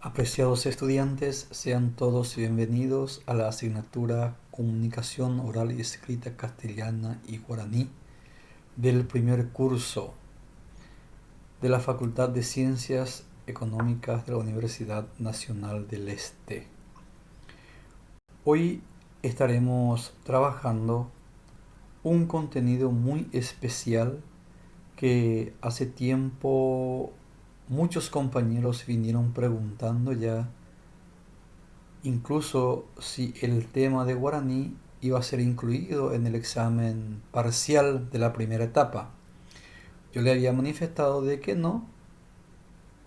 Apreciados estudiantes, sean todos bienvenidos a la asignatura Comunicación Oral y Escrita Castellana y Guaraní del primer curso de la Facultad de Ciencias Económicas de la Universidad Nacional del Este. Hoy estaremos trabajando un contenido muy especial que hace tiempo muchos compañeros vinieron preguntando ya, incluso si el tema de guaraní iba a ser incluido en el examen parcial de la primera etapa. Yo le había manifestado de que no,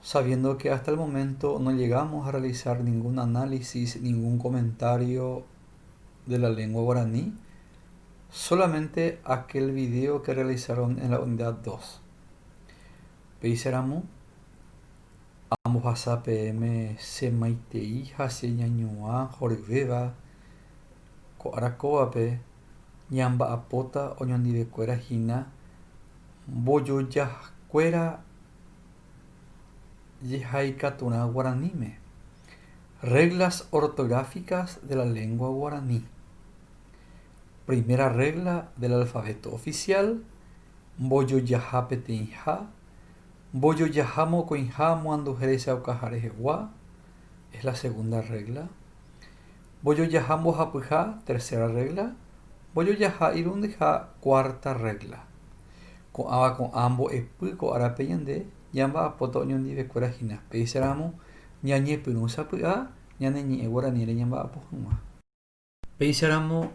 sabiendo que hasta el momento no llegamos a realizar ningún análisis, ningún comentario de la lengua guaraní, solamente aquel video que realizaron en la unidad 2. Peiseramu, ambos hasa PM semaitei hase ñañoa jorveva ko arakovape ñamba'apóta oñondivekuéra hína mbojojakuéra jehaikaturã guaraníme. Reglas ortográficas de la lengua guaraní. Primera regla del alfabeto oficial: mbojojaha peteĩ ha. Mbojojaha mokõi ha moanduhere chaukaháre hegua es la segunda regla. Mbojojaha mbohapy ha, tercera regla. Mbojojaha irundy ha, cuarta regla. Ko'ãva ko'ã mbo'epy ko árape ñande ñamba'apóta oñondivekuéra hína. Péicharamó ñañepyrũ sapy'a ñaneñe'ẽ guaraníme ñamba'apo hag̃ua. Péicharamó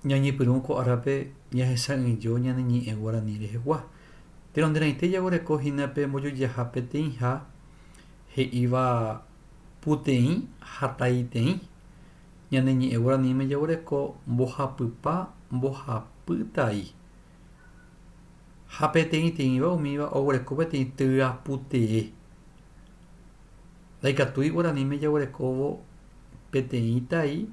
ñañepyrũ ko árape ñahesa'ỹijo ñaneñe'ẽ guarani rehegua. Terondereite jaguareko hínape mbojojaha peteĩ ha he'íva puteĩ hataiteĩ. Ñaneñe'ẽ guaraníme jaguareko mbohapypa mbohapytai. Ha peteĩteĩva umíva oguereko peteĩ tyaputee. Ndaikatúi guaraníme jaguarekóvo peteĩ tai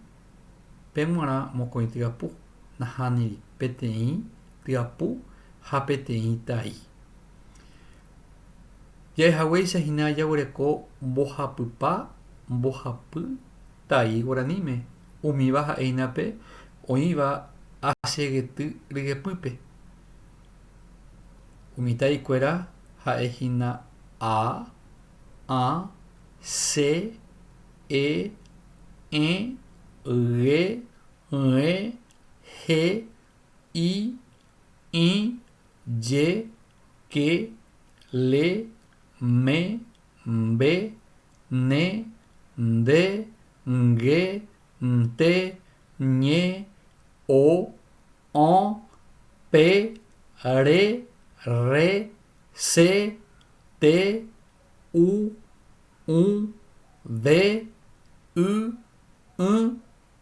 pe g̃uarã mokõi tyapu. Nahániri peteĩ tyapu ha peteĩ tai. Jaehagueichahína jaguareko mbohapypa mbohapy tai guaraníme. Umíva ha'eínape oĩva asyeguety ryguepýpe. Umi taikuéra ha'ehína a, c, e, y, g, i, y, k, l, m, b, n, d, g, t, ñ, o, p, r, c, t, u, v,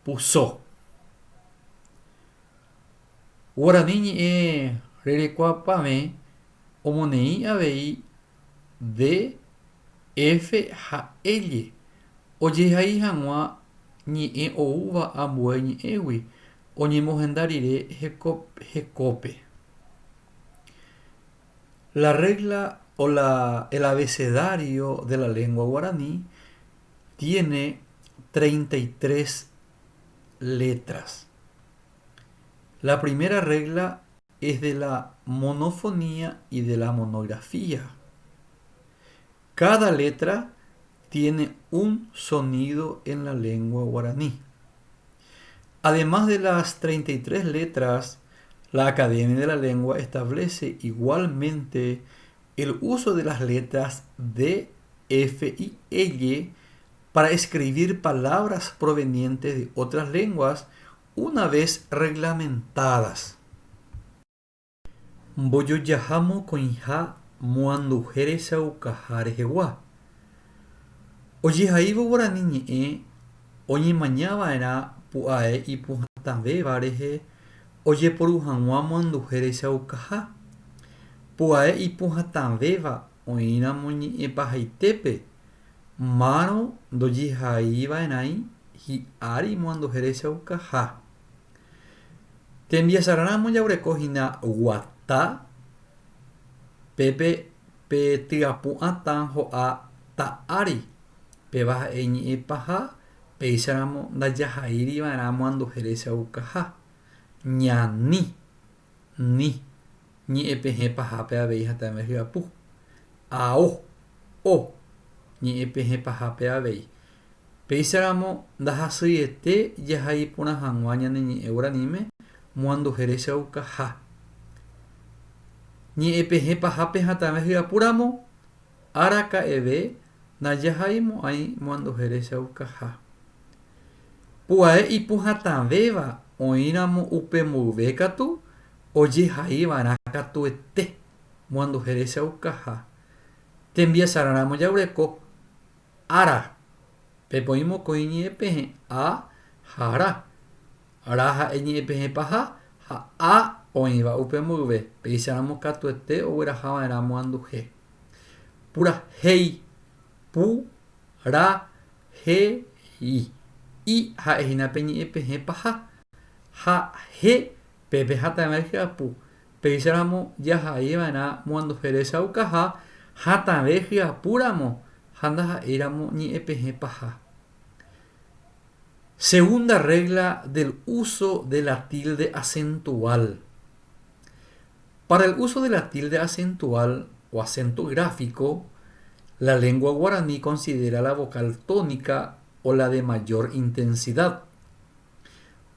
puso. Guarani ñe'ẽ rerekuapame omoneĩ avei d, f ha l. Ojehai hag̃ua ñe'ẽ oúva ambue ñe'ẽgui oñemohenda rire hekópe. La regla o el abecedario de la lengua guaraní tiene 33 letras. La primera regla es de la monofonía y de la monografía. Cada letra tiene un sonido en la lengua guaraní. Además de las 33 letras, la Academia de la Lengua establece igualmente el uso de las letras D, F y L para escribir palabras provenientes de otras lenguas una vez reglamentadas. Mbojojaha mokõi ha moanduhere chaukaha rehegua. Ojehaívo guarani ñe'ẽ oñemañava'erã pu'ae ipuhãtavéva rehe ojeporu hag̃ua moanduhere chaukaha. Pu'ae ipuhãtavéva oĩramo ñe'ẽpahaitépe márõ ndojehaiva'erãi hi'ári moanduhere chaukaha. Tembiasaráramo jaguarekohína guata pépe pe tyapu'ãta ho'a ta'ári Peba eñi paja, peisaramo da yahairi varamo anduheresa ukaha. Ñani, ni, ñi epeje paja pe avei hatame hyapu. Ao, o, ñi epeje paja pe avei. Peisaramo da hasuyete yahai puna hangwa ñane ñi euranime muanduheresa ukaha. Ñi epeje paja pe hatame hyapuramo araka eve na yahaimo ai muanduheresa ukaha. Puae ipuhatãvéva oíramo upe mboyve katu ojehaívarã katuete moanduheresa ukaha. Tembiasarãramo jaureko ára pepo oimokõi ñe'ẽpehe a ha ra. Ra ha'e ñe'ẽpehe paha ha a oĩva upe mboyve. Peicharamo katuete oguerahava'erã moanduhe. Purahéi, pu, ra, he, i ha'ehína pe ñe'ẽpehe paha ha he pépe hatãve hyapu. Peicharamo jahaíva'erã moanduheresa ukaha hatãve hyapúramo ha ndaha'éramo ñe'ẽpehe paja. Segunda regla del uso de la tilde acentual. Para el uso de la tilde acentual o acento gráfico, la lengua guaraní considera la vocal tónica o la de mayor intensidad.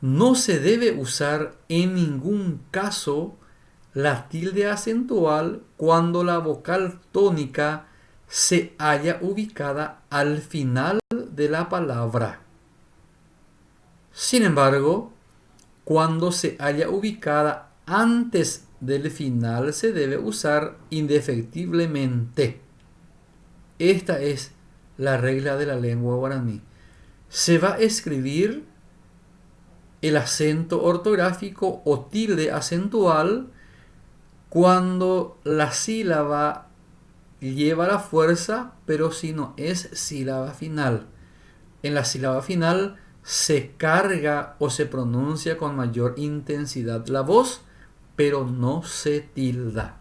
No se debe usar en ningún caso la tilde acentual cuando la vocal tónica se halla ubicada al final de la palabra. Sin embargo, cuando se halla ubicada antes del final se debe usar indefectiblemente. Esta es la regla de la lengua guaraní. Se va a escribir el acento ortográfico o tilde acentual cuando la sílaba lleva la fuerza, pero si no es sílaba final. En la sílaba final se carga o se pronuncia con mayor intensidad la voz, pero no se tilda.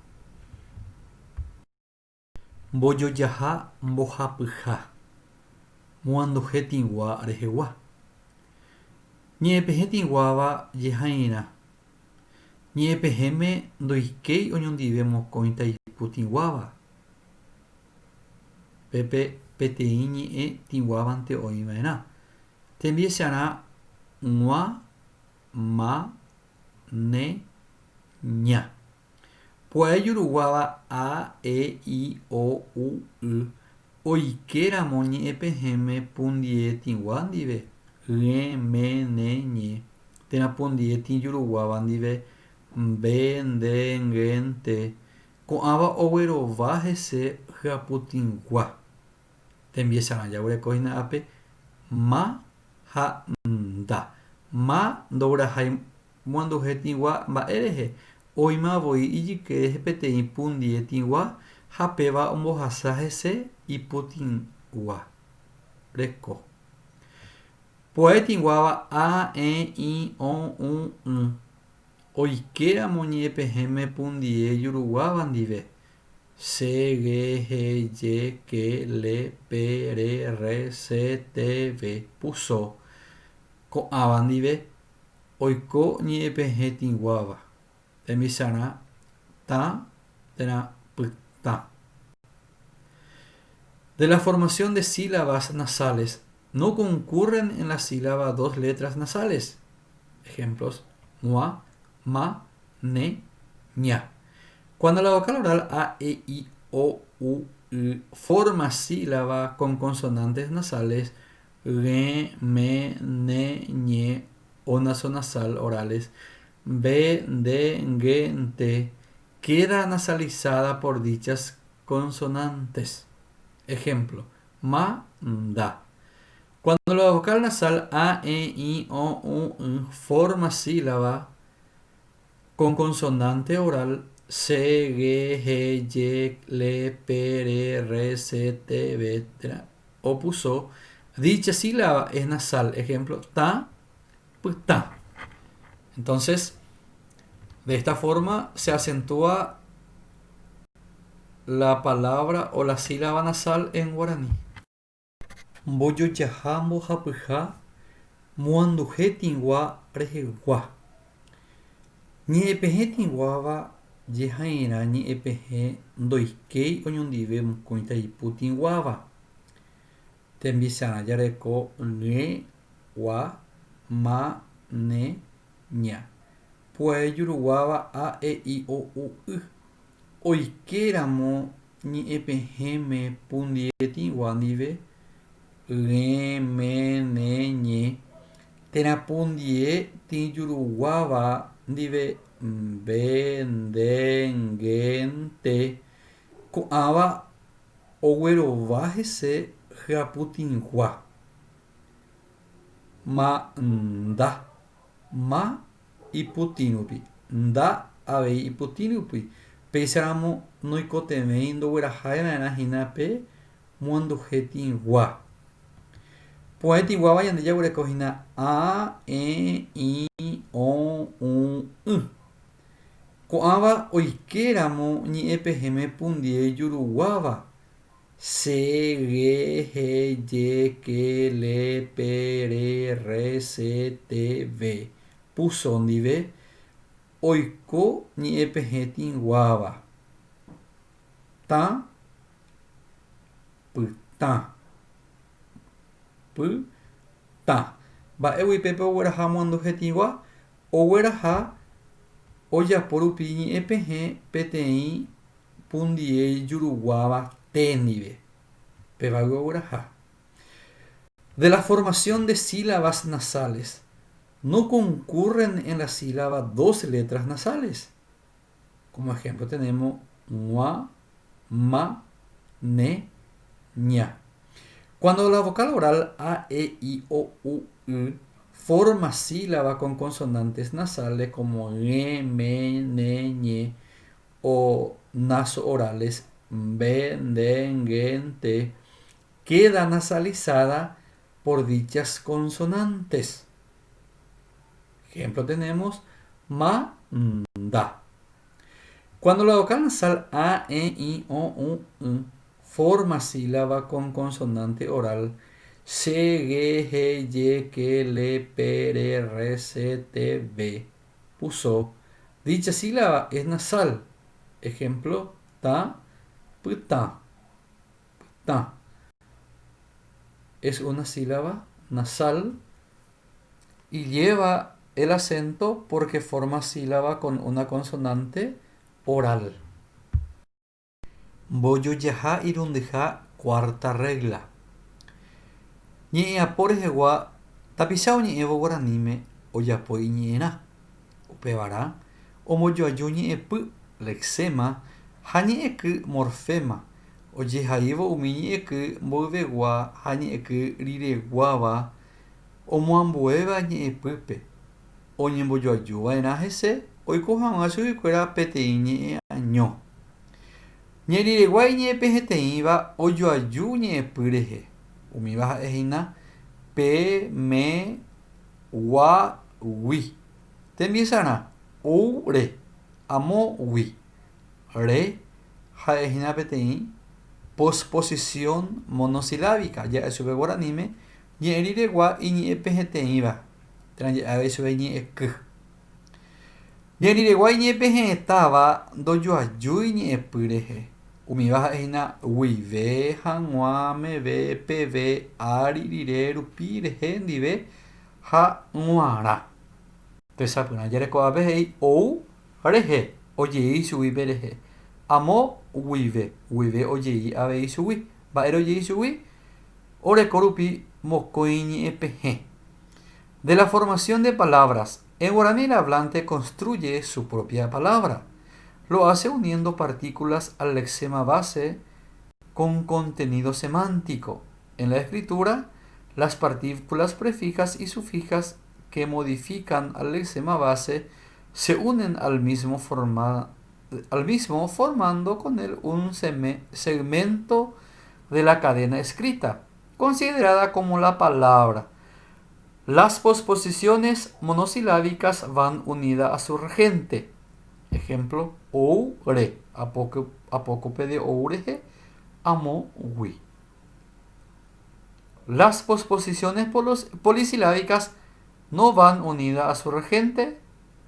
Mbojojaha mbohapyha. Moanduhe tigua rehegua. Ñe'ẽpehe tiguáva jehaína. Ñe'ẽpehẽme ndoikéi oñondive mokõi taipu tiguáva. Pépe peteĩ ñe'ẽ tiguávante oĩva'erã. Tembiesarã g̃ua, ma, ne, ña. Pu'ae juruguáva a, e, i, o, u, y oikeramo ñe'ẽpehẽme pundie tigua ndive. G̃e, me, ne, ñe. Térã pundie tijuruguáva ndive mbe, nde, nge, nte. Ko'ãva oguerova hese hyaputĩgua. Tembiesarã jaguerekohína ápe ma ha nda. Ma ndoguerahái moanduhe tigua mba'e rehe. Oĩmavoi ijyke rehe peteĩ pundie tigua ha péva ombohasa hese ipotĩgua reko. Pu'ae tiguáva a, e, i, o, u, y oikeramo ñe'ẽpehẽme pundie juruguáva ndive. Se, ge, he, ye, ke, le, pe, re, se, te, ve, puso. Ko'ãva ndive oiko ñe'ẽpehe tiguáva. Tembiesarã ta, térã pytã. De la formación de sílabas nasales no concurren en la sílaba dos letras nasales. Ejemplos: gua, ma, ne, ña. Cuando la vocal oral a, e, i, o, u, y forma sílaba con consonantes nasales ge, me, ne, ñe o nasonasal orales be, de, nge, nte, queda nasalizada por dichas consonantes. Ejemplo: ma, da. Cuando la vocal nasal a, e, i, o, u, y forma sílaba con consonante oral se, ge, he, ye, le, pe, re, se, te, ve, o puso, dicha sílaba es nasal. Ejemplo: ta, ta. Entonces, de esta forma se acentúa la palabra o la sílaba nasal en guaraní. Mbojojaha mbohapyha moanduhe tingua rehegua. Ñe'ẽpehe tinguáva jehaíra ñe'ẽpehe ndoikéi oñondive mokõi taipu tinguáva. Tembisára jareko ñe, gua, ma, ne, ña. Pu'ae juruguáva a, e, i, o, u, y. Oikeramo ñe'ẽpehẽme pundie tingua ndive gue, me, ne, ñe. Terapundie tijuruguáva ndive mbe, nde, nge, nte. Ko'ãva oguerova hese hyaputingua. Ma, nda. Ma ipotĩrupi. Nda avei ipotĩrupi. Péicharamo noikotevẽi ndoguerahava'erãhína pe moanduhe tingua. Pu'ae tinguáva ñande jaguerekohína a, e, i, o, u, y. Ko'ãva oikeramo ñe'ẽpehẽme pundie juruguáva. Se, ge, he, je, ke, le, pe, re, se, te, ve. Puso ndive oiko ñe'ẽpehe tinguáva. Ta, pytã. Pytã. Mba'éguipe ogueraha moanduhe tingua, ogueraha ojaporupi ñe'ẽpehe peteĩ pundie juruguáva te ndive. Pevague ogueraha. De la formación de sílabas nasales. No concurren en la sílaba dos letras nasales. Como ejemplo tenemos mua, ma, ne, ña. Cuando la vocal oral a, e, i, o, u, y forma sílaba con consonantes nasales como ñe, me, ne, ñe, o naso-orales mbe, nde, nge, nte, queda nasalizada por dichas consonantes. Ejemplo tenemos ma, da. Cuando la vocal nasal a, e, i, o, u, y forma sílaba con consonante oral se, ge, he, ye, ke, le, pe, re, se, te, ve. Puso. Dicha sílaba es nasal. Ejemplo, ta, pytã. Pytã. Es una sílaba nasal y lleva el acento porque forma sílaba con una consonante oral. Mbojojaha irundyha, cuarta regla. Ñe'ẽapo rehegua tapicha oñe'ẽvo guaraníme ojapo iñe'ẽrã. Upevarã ombojoaju ñe'ẽpy lexema ha ñe'ẽky morfema. Ojehaívo umi ñe'ẽky mboyvegua ha ñe'ẽky rireguáva omoambuéva ñe'ẽpýpe. Oñembojoajuva'erã hese oiko hag̃ua chupekuéra peteĩ ñe'ẽaño. Ñerireguái ñe'ẽpeheteĩva ojoaju ñe'ẽpy rehe. Umíva ha'ehína pe, me, gua, gui. Tembiesarã ou, re. Amo, gui. Re ha'ehína peteĩ posposición monosilábica. Ja'e chupe guaraníme ñe'ẽriregua iñe'ẽpeheteĩva. Térãje'ave chupe ñe'ẽky. Ñerireguái ñe'ẽpehetãva ndojoajúi ñe'ẽpy rehe. Umíva ha'ehína guive, hag̃ua, meve, peve, ári, rire, rupi, rehe ndive ha g̃uarã. Tesapyrã jareko'ápe he'i ou, rehe. Ojei chugui pe rehe. Amo, guive. Guive ojei avei chugui. Mba'ére ojei chugui. Oreko rupi mokõi ñe'ẽpehe. De la formación de palabras. En guaraní el hablante construye su propia palabra. Lo hace uniendo partículas al lexema base con contenido semántico. En la escritura, las partículas prefijas y sufijas que modifican al lexema base se unen al mismo formando con él un segmento de la cadena escrita, considerada como la palabra. Las posposiciones monosilábicas van unidas a su regente. Ejemplo, ou, re. Apócope de oureje, amo, gui. Las posposiciones polisilábicas no van unidas a su regente,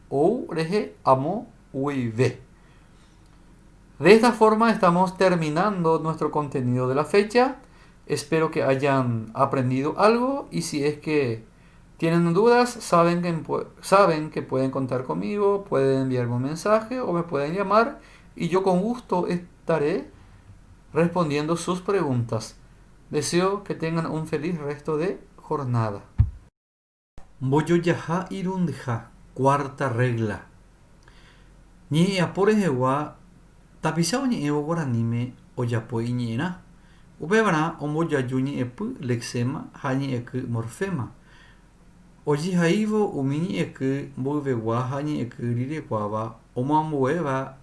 ou, reje, amo, ui, ve. De esta forma estamos terminando nuestro contenido de la fecha. Espero que hayan aprendido algo y si es que tienen dudas, saben que pueden contar conmigo, pueden enviarme un mensaje o me pueden llamar y yo con gusto estaré respondiendo sus preguntas. Deseo que tengan un feliz resto de jornada. Mbojojaha irundja, cuarta regla. Ñe aporehewa tapisao ñe'ẽvo guaraníme ojapo iñe'ẽrã. Upevarã ombojaju ñe'ẽpy lexema ha ñe'ẽky morfema. Ojehaívo umi ñe'ẽky mboyvegua ha ñe'ẽky rirekuáva omoambuéva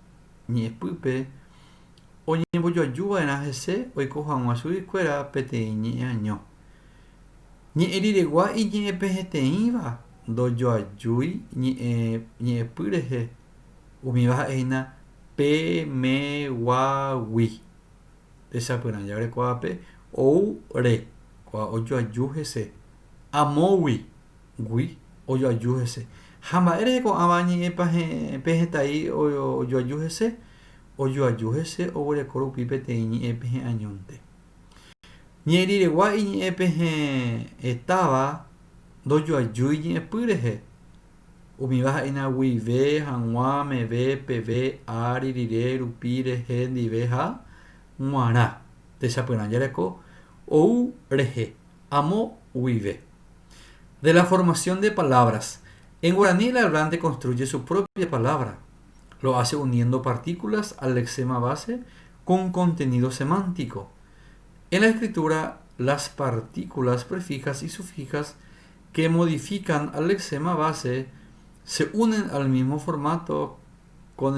ñe'ẽpýpe oñembojoajuva'erã hese oiko hag̃ua chugui peteĩ ñe'ẽ año. Ñe'ẽ riregua iñe'ẽpeheteĩva ndojoajúi ñe'ẽpy rehe umíva ha'éhina pemeguagui techapyrã javérekuápe ou re ojoaju hese amógui gui ojoaju hese ha mba'e reheko'ãva ñe'ẽpehetã'i ojoaju hese oguereko rupi peteĩ ñe'ẽpehe'ãñonte. Ñe'ẽ riregua iñe'ẽpehe'ẽtáva ndojoajúi ñe'ẽpy rehe umíva ha'éna guive, hag̃ua, meve, peve, ári, rire, rupi, rehe, ndive ha g̃uarã techapyrã jareko ou rehe amo, guive. De la formación de palabras. En guaraní el hablante construye su propia palabra. Lo hace uniendo partículas al lexema base con contenido semántico. En la escritura, las partículas prefijas y sufijas que modifican al lexema base se unen al mismo formato con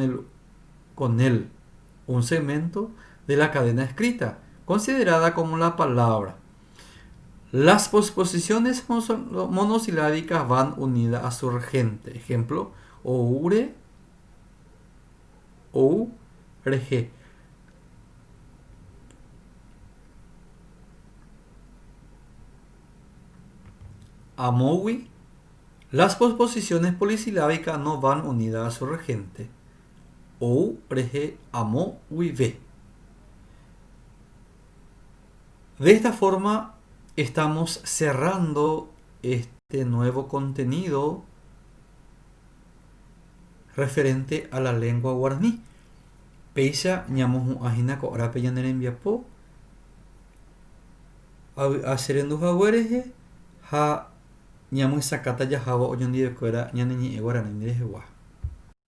él, un segmento de la cadena escrita, considerada como la palabra. Las posposiciones monosilábicas van unidas a su regente. Ejemplo, oure, ou, reje. Amogui. Las posposiciones polisilábicas no van unidas a su regente. Ou, reje, amo, ve. De esta forma estamos cerrando este nuevo contenido referente a la lengua guaraní. Peisa ñamohu ahina ko arape ñanerembiapo acherenduhaguérehe ha ñamysakata jaháva oñondivekuéra ñane ñe'ẽ Guarani nderehegua.